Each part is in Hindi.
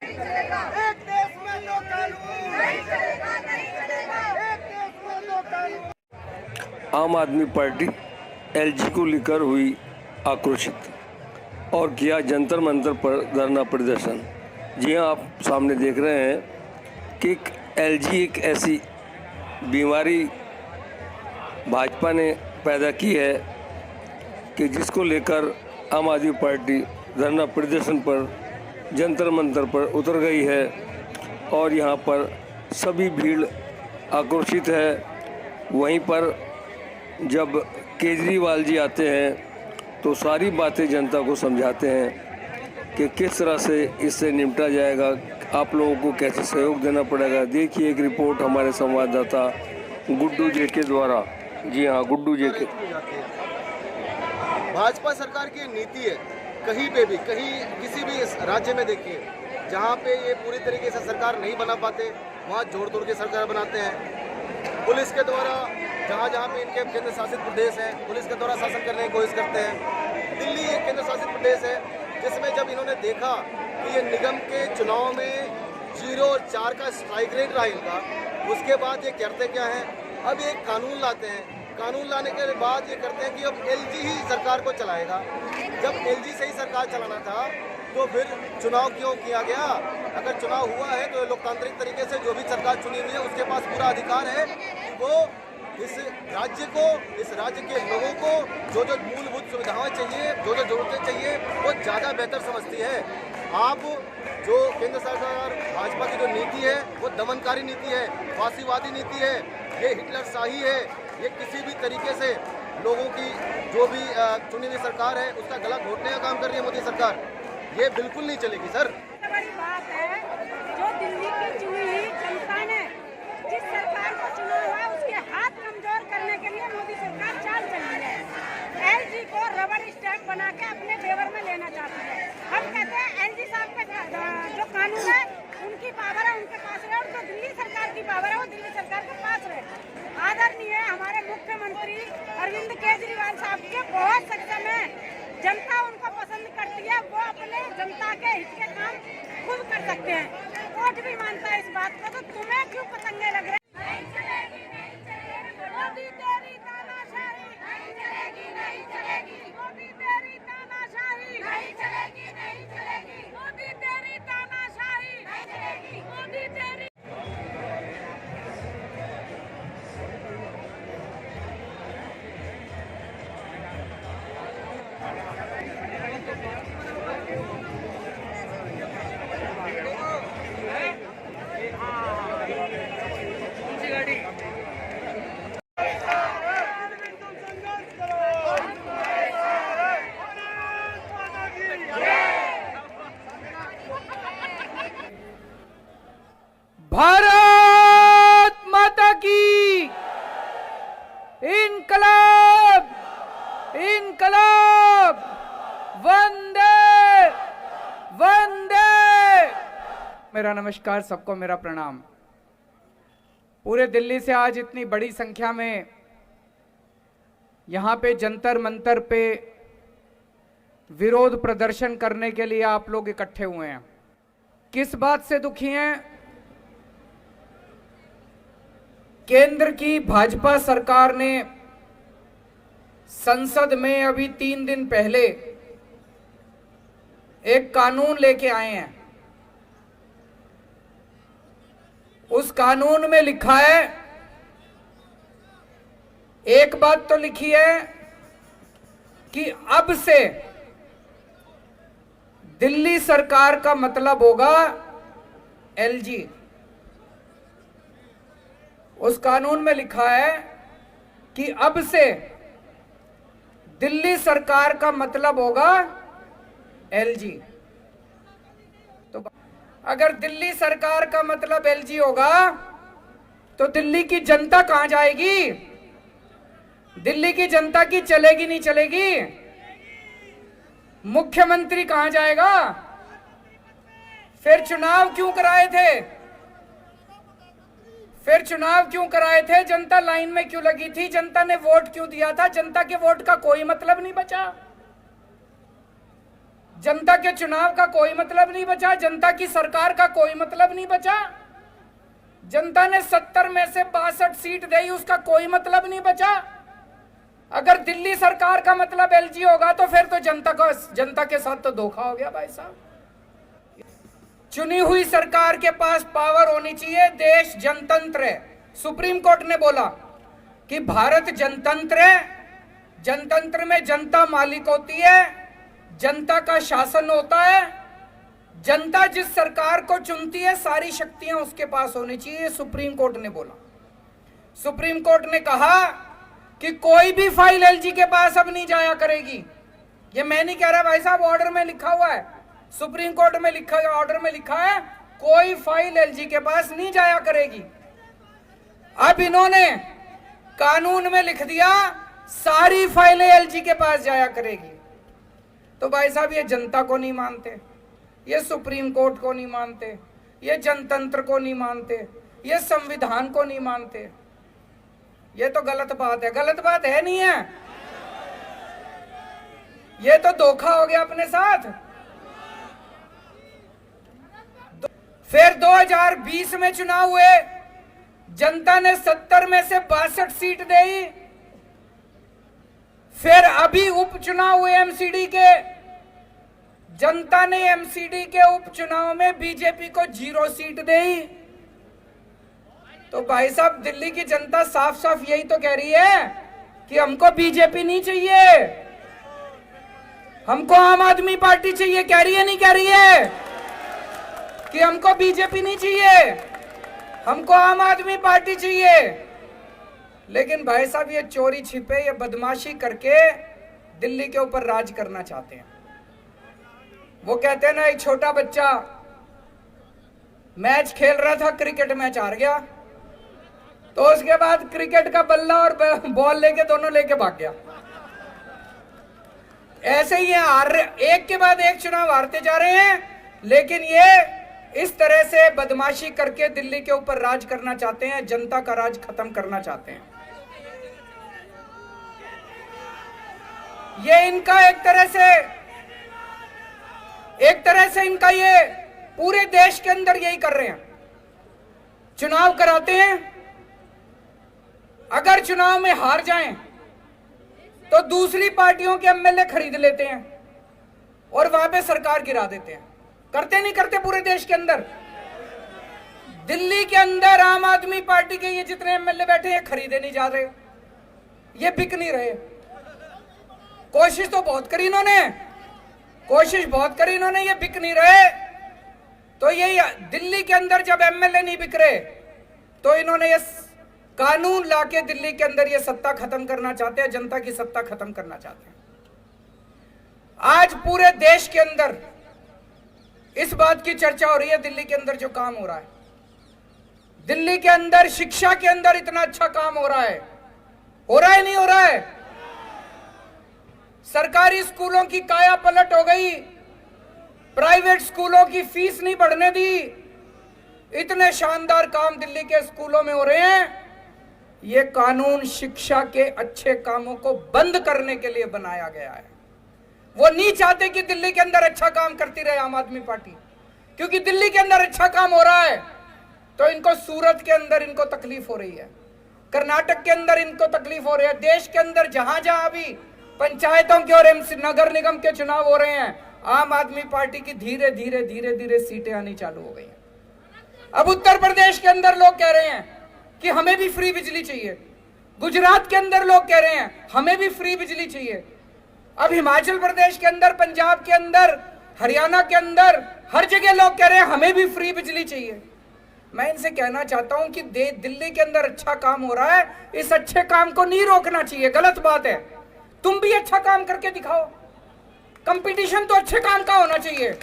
एक देश में दो कानून नहीं चलेगा, नहीं चलेगा। एक देश में दो कानून। आम आदमी पार्टी एलजी को लेकर हुई आक्रोशित और किया जंतर मंतर पर धरना प्रदर्शन। जी हाँ, आप सामने देख रहे हैं कि एलजी एक ऐसी बीमारी भाजपा ने पैदा की है कि जिसको लेकर आम आदमी पार्टी धरना प्रदर्शन पर जंतर मंतर पर उतर गई है और यहाँ पर सभी भीड़ आक्रोशित है। वहीं पर जब केजरीवाल जी आते हैं तो सारी बातें जनता को समझाते हैं कि किस तरह से इससे निपटा जाएगा, आप लोगों को कैसे सहयोग देना पड़ेगा। देखिए एक रिपोर्ट हमारे संवाददाता गुड्डू जे के द्वारा। जी हाँ, गुड्डू जे के। भाजपा सरकार की नीति है, कहीं पे भी, कहीं किसी भी राज्य में देखिए, जहाँ पे ये पूरी तरीके से सरकार नहीं बना पाते वहाँ जोड़ तोड़ के सरकार बनाते हैं। पुलिस के द्वारा जहाँ जहाँ पे इनके केंद्र शासित प्रदेश हैं, पुलिस के द्वारा शासन करने की कोशिश करते हैं। दिल्ली एक केंद्र शासित प्रदेश है जिसमें जब इन्होंने देखा कि ये निगम के चुनाव में 0 और 4 का स्ट्राइक रेट रहा इनका, उसके बाद ये करते क्या है, अब एक कानून लाते हैं। कानून लाने के बाद ये करते हैं कि अब एलजी ही सरकार को चलाएगा। जब एलजी से ही सरकार चलाना था तो फिर चुनाव क्यों किया गया? अगर चुनाव हुआ है तो लोकतांत्रिक तरीके से जो भी सरकार चुनी हुई है उसके पास पूरा अधिकार है कि वो इस राज्य को, इस राज्य के लोगों को जो जो मूलभूत सुविधाएं चाहिए, जो जो जरूरतें चाहिए, वो ज़्यादा बेहतर समझती है। आप जो केंद्र सरकार भाजपा की जो नीति है वो दमनकारी नीति है, फांसीवादी नीति है, ये हिटलर शाही है। ये किसी भी तरीके से लोगों की जो भी चुनी हुई सरकार है उसका गला घोटने का काम कर रही है मोदी सरकार। ये बिल्कुल नहीं चलेगी सर। बड़ी बात है जो दिल्ली की चुनी हुई जनता ने जिस सरकार को चुना हुआ उसके हाथ कमजोर करने के लिए मोदी सरकार चाल चली है। एलजी को रबड़ स्टैम्प बना के अपने फेवर में लेना चाहती है। हम कहते हैं एलजी साहब का जो कानून है उनकी पावर है उनके पास रहे, और जो दिल्ली सरकार की पावर है वो दिल्ली सरकार के पास रहे। आदरणीय हमारे मुख्यमंत्री अरविंद केजरीवाल साहब के बहुत सक्षम है, जनता उनको पसंद करती है, वो अपने जनता के हित के काम खुद कर सकते हैं। कोर्ट भी मानता है इस बात को, तो तुम्हें क्यों पतंगे लग रहे? नहीं चलेगी, नहीं चलेगी मोदी तेरी तानाशाही, नहीं चलेगी, नहीं चलेगी मोदी तेरी तानाशाही, नहीं चलेगी, नहीं चलेगी मोदी तेरी तानाशाही, नहीं चलेगी मोदी तेरी। भारत माता की इनकलाब, इनकलाब, वंदे वंदे। मेरा नमस्कार, सबको मेरा प्रणाम। पूरे दिल्ली से आज इतनी बड़ी संख्या में यहाँ पे जंतर मंतर पे विरोध प्रदर्शन करने के लिए आप लोग इकट्ठे हुए हैं। किस बात से दुखी हैं? केंद्र की भाजपा सरकार ने संसद में अभी 3 दिन पहले एक कानून लेके आए हैं। उस कानून में लिखा है, एक बात तो लिखी है कि अब से दिल्ली सरकार का मतलब होगा एलजी। उस कानून में लिखा है कि अब से दिल्ली सरकार का मतलब होगा एलजी। तो अगर दिल्ली सरकार का मतलब एलजी होगा तो दिल्ली की जनता कहां जाएगी? दिल्ली की जनता की चलेगी नहीं चलेगी? मुख्यमंत्री कहां जाएगा? फिर चुनाव क्यों कराए थे? फिर चुनाव क्यों कराए थे? जनता लाइन में क्यों लगी थी? जनता ने वोट क्यों दिया था? जनता के वोट का कोई मतलब नहीं बचा। जनता के चुनाव का कोई मतलब नहीं बचा, जनता की सरकार का कोई मतलब नहीं बचा। जनता ने 70 में से 62 सीट दी, उसका कोई मतलब नहीं बचा। अगर दिल्ली सरकार का मतलब एलजी होगा तो फिर तो जनता के साथ तो धोखा हो गया भाई साहब। चुनी हुई सरकार के पास पावर होनी चाहिए। देश जनतंत्र है। सुप्रीम कोर्ट ने बोला कि भारत जनतंत्र है, जनतंत्र में जनता मालिक होती है, जनता का शासन होता है, जनता जिस सरकार को चुनती है सारी शक्तियां उसके पास होनी चाहिए, सुप्रीम कोर्ट ने बोला। सुप्रीम कोर्ट ने कहा कि कोई भी फाइल एलजी के पास अब नहीं जाया करेगी। ये मैं नहीं कह रहा भाई साहब, ऑर्डर में लिखा हुआ है, सुप्रीम कोर्ट में लिखा है, ऑर्डर में लिखा है कोई फाइल एलजी के पास नहीं जाया करेगी। अब इन्होंने कानून में लिख दिया सारी फाइलें एलजी के पास जाया करेगी। तो भाई साहब ये जनता को नहीं मानते, ये सुप्रीम कोर्ट को नहीं मानते, ये जनतंत्र को नहीं मानते, ये संविधान को नहीं मानते। ये तो गलत बात है। गलत बात है नहीं है, ये तो धोखा हो गया अपने साथ। फिर 2020 में चुनाव हुए, जनता ने 70 में से 62 सीट दी। फिर अभी उपचुनाव हुए एमसीडी के, जनता ने एमसीडी के उपचुनाव में बीजेपी को 0 सीट दी। तो भाई साहब दिल्ली की जनता साफ साफ यही तो कह रही है कि हमको बीजेपी नहीं चाहिए, हमको आम आदमी पार्टी चाहिए। कह रही है नहीं कह रही है कि हमको बीजेपी नहीं चाहिए, हमको आम आदमी पार्टी चाहिए। लेकिन भाई साहब ये चोरी छिपे, ये बदमाशी करके दिल्ली के ऊपर राज करना चाहते हैं। वो कहते हैं ना, एक छोटा बच्चा मैच खेल रहा था, क्रिकेट मैच हार गया, तो उसके बाद क्रिकेट का बल्ला और बॉल लेके दोनों लेके भाग गया। ऐसे ही ये एक के बाद एक चुनाव हारते जा रहे हैं, लेकिन ये इस तरह से बदमाशी करके दिल्ली के ऊपर राज करना चाहते हैं, जनता का राज खत्म करना चाहते हैं। ये इनका एक तरह से इनका ये पूरे देश के अंदर यही कर रहे हैं। चुनाव कराते हैं, अगर चुनाव में हार जाएं तो दूसरी पार्टियों के एमएलए खरीद लेते हैं और वहां पे सरकार गिरा देते हैं। करते नहीं करते पूरे देश के अंदर? दिल्ली के अंदर आम आदमी पार्टी के ये जितने एमएलए बैठे हैं खरीदे नहीं जा रहे, ये बिक नहीं रहे। कोशिश तो बहुत करी इन्होंने, ये बिक नहीं रहे। तो ये दिल्ली के अंदर जब एमएलए नहीं बिक रहे तो इन्होंने ये कानून लाके दिल्ली के अंदर ये सत्ता खत्म करना चाहते हैं, जनता की सत्ता खत्म करना चाहते हैं। आज पूरे देश के अंदर इस बात की चर्चा हो रही है, दिल्ली के अंदर जो काम हो रहा है, दिल्ली के अंदर शिक्षा के अंदर इतना अच्छा काम हो रहा है नहीं हो रहा है? सरकारी स्कूलों की काया पलट हो गई, प्राइवेट स्कूलों की फीस नहीं बढ़ने दी। इतने शानदार काम दिल्ली के स्कूलों में हो रहे हैं। ये कानून शिक्षा के अच्छे कामों को बंद करने के लिए बनाया गया है। वो नहीं चाहते कि दिल्ली के अंदर अच्छा काम करती रहे आम आदमी पार्टी, क्योंकि दिल्ली के अंदर अच्छा काम हो रहा है तो इनको सूरत के अंदर इनको तकलीफ हो रही है, कर्नाटक के अंदर इनको तकलीफ हो रही है। देश के अंदर जहां जहां भी पंचायतों के और नगर निगम के चुनाव हो रहे हैं, आम आदमी पार्टी की धीरे धीरे सीटें आनी चालू हो गई हैं। अब उत्तर प्रदेश के अंदर लोग कह रहे हैं कि हमें भी फ्री बिजली चाहिए, गुजरात के अंदर लोग कह रहे हैं हमें भी फ्री बिजली चाहिए। अब हिमाचल प्रदेश के अंदर, पंजाब के अंदर, हरियाणा के अंदर हर जगह लोग कह रहे हैं हमें भी फ्री बिजली चाहिए। मैं इनसे कहना चाहता हूं कि दिल्ली के अंदर अच्छा काम हो रहा है, इस अच्छे काम को नहीं रोकना चाहिए। गलत बात है, तुम भी अच्छा काम करके दिखाओ। कंपटीशन तो अच्छे काम का होना चाहिए।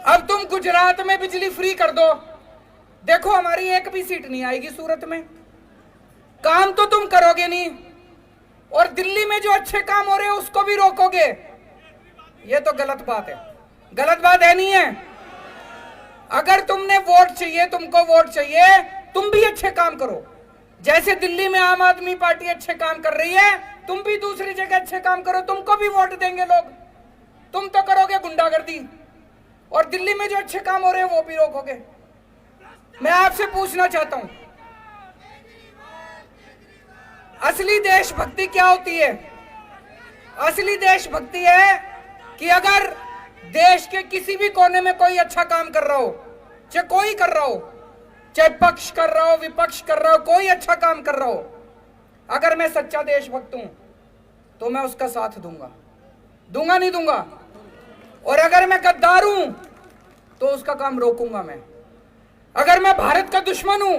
अब तुम गुजरात में बिजली फ्री कर दो, देखो हमारी एक भी सीट नहीं आएगी सूरत में। काम तो तुम करोगे नहीं, और दिल्ली में जो अच्छे काम हो रहे हैं उसको भी रोकोगे। ये तो गलत बात है। गलत बात है नहीं है? अगर तुमने वोट चाहिए, तुमको वोट चाहिए, तुम भी अच्छे काम करो। जैसे दिल्ली में आम आदमी पार्टी अच्छे काम कर रही है, तुम भी दूसरी जगह अच्छे काम करो, तुमको भी वोट देंगे लोग। तुम तो करोगे गुंडागर्दी और दिल्ली में जो अच्छे काम हो रहे हैं वो भी रोकोगे। मैं आपसे पूछना चाहता हूं, असली देशभक्ति क्या होती है? असली देशभक्ति है कि अगर देश के किसी भी कोने में कोई अच्छा काम कर रहा हो, चाहे कोई कर रहा हो, चाहे पक्ष कर रहा हो, विपक्ष कर रहा हो, कोई अच्छा काम कर रहा हो, अगर मैं सच्चा देशभक्त हूं तो मैं उसका साथ दूंगा, दूंगा नहीं दूंगा। और अगर मैं गद्दार हूं तो उसका काम रोकूंगा मैं। अगर मैं भारत का दुश्मन हूं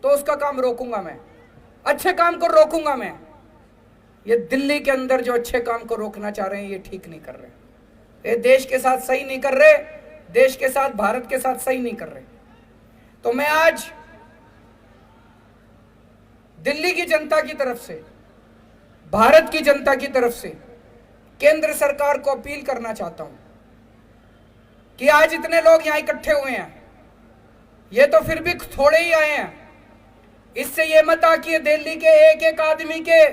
तो उसका काम रोकूंगा मैं, अच्छे काम को रोकूंगा मैं। ये दिल्ली के अंदर जो अच्छे काम को रोकना चाह रहे हैं ये ठीक नहीं कर रहे, ये देश के साथ सही नहीं कर रहे, देश के साथ, भारत के साथ सही नहीं कर रहे। तो मैं आज दिल्ली की जनता की तरफ से, भारत की जनता की तरफ से केंद्र सरकार को अपील करना चाहता हूं कि आज इतने लोग यहां इकट्ठे हुए हैं, ये तो फिर भी थोड़े ही आए हैं। इससे ये मत आ कि दिल्ली के एक एक आदमी के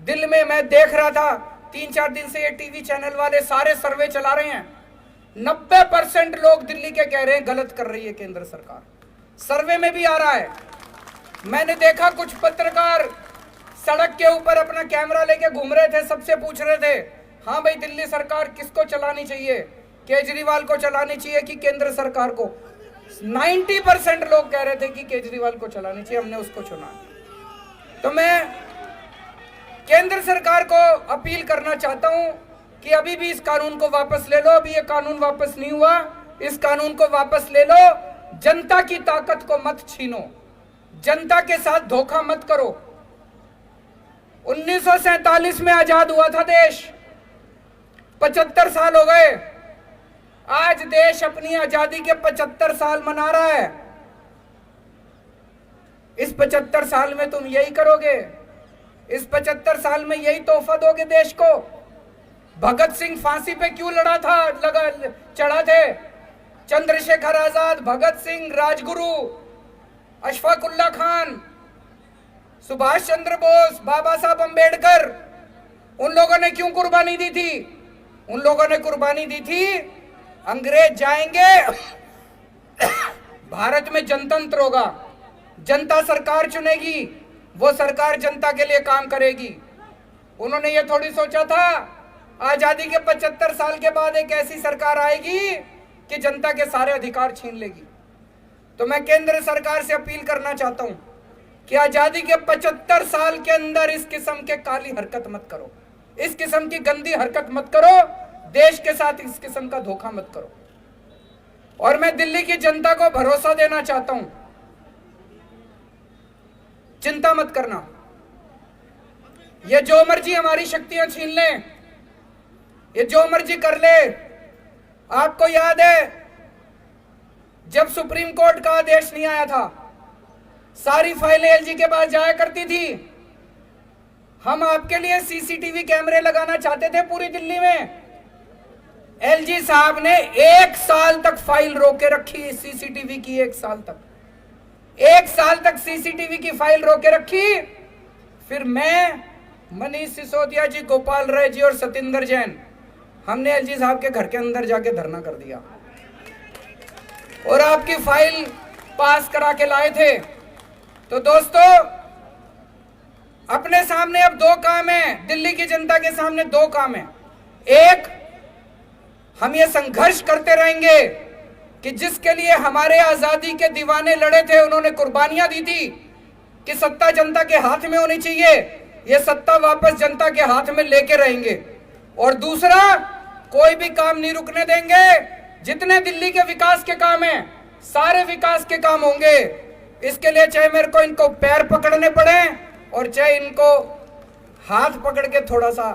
दिल में, मैं देख रहा था 3-4 दिन से ये टीवी चैनल वाले सारे सर्वे चला रहे हैं, 90% लोग दिल्ली के कह रहे हैं गलत कर रही है केंद्र सरकार। सर्वे में भी आ रहा है। मैंने देखा कुछ पत्रकार सड़क के ऊपर अपना कैमरा लेके घूम रहे थे, सबसे पूछ रहे थे, हाँ भाई दिल्ली सरकार किसको चलानी चाहिए, केजरीवाल को चलानी चाहिए कि केंद्र सरकार को? 90% लोग कह रहे थे कि केजरीवाल को चलानी चाहिए, हमने उसको चुना। तो मैं केंद्र सरकार को अपील करना चाहता हूं कि अभी भी इस कानून को वापस ले लो। अभी ये कानून वापस नहीं हुआ, इस कानून को वापस ले लो। जनता की ताकत को मत छीनो, जनता के साथ धोखा मत करो। 1947 में आजाद हुआ था देश, 75 साल हो गए। आज देश अपनी आजादी के 75 साल मना रहा है। इस 75 साल में तुम यही करोगे? इस 75 साल में यही तोहफा दोगे देश को? भगत सिंह फांसी पे क्यों चढ़ा थे? चंद्रशेखर आजाद, भगत सिंह, राजगुरु, अशफाकुल्ला खान, सुभाष चंद्र बोस, बाबा साहब अंबेडकर, उन लोगों ने क्यों कुर्बानी दी थी? उन लोगों ने कुर्बानी दी थी, अंग्रेज जाएंगे, भारत में जनतंत्र होगा, जनता सरकार चुनेगी, वो सरकार जनता के लिए काम करेगी। उन्होंने ये थोड़ी सोचा था आजादी के 75 साल के बाद एक ऐसी सरकार आएगी कि जनता के सारे अधिकार छीन लेगी। तो मैं केंद्र सरकार से अपील करना चाहता हूं कि आजादी के 75 साल के अंदर इस किस्म के काली हरकत मत करो, इस किस्म की गंदी हरकत मत करो, देश के साथ इस किस्म का धोखा मत करो। और मैं दिल्ली की जनता को भरोसा देना चाहता हूं, चिंता मत करना, ये जो मर्जी हमारी शक्तियां छीन लें, ये जो मर्जी कर ले। आपको याद है जब सुप्रीम कोर्ट का आदेश नहीं आया था, सारी फाइलें एलजी के पास जाया करती थी। हम आपके लिए सीसीटीवी कैमरे लगाना चाहते थे पूरी दिल्ली में, एलजी साहब ने 1 साल तक फाइल रोके रखी सीसीटीवी की। 1 साल तक, 1 साल तक सीसीटीवी की फाइल रोके रखी। फिर मैं, मनीष सिसोदिया जी, गोपाल राय जी और सतिंदर जैन, हमने एलजी साहब के घर के अंदर जाके धरना कर दिया और आपकी फाइल पास करा के लाए थे। तो दोस्तों, अपने सामने अब 2 काम है, दिल्ली की जनता के सामने 2 काम है। एक, हम ये संघर्ष करते रहेंगे कि जिसके लिए हमारे आजादी के दीवाने लड़े थे, उन्होंने कुर्बानियां दी थी कि सत्ता जनता के हाथ में होनी चाहिए, ये सत्ता वापस जनता के हाथ में लेके रहेंगे। और दूसरा, कोई भी काम नहीं रुकने देंगे। जितने दिल्ली के विकास के काम हैं, सारे विकास के काम होंगे। इसके लिए चाहे मेरे को इनको पैर पकड़ने पड़े और चाहे इनको हाथ पकड़ के थोड़ा सा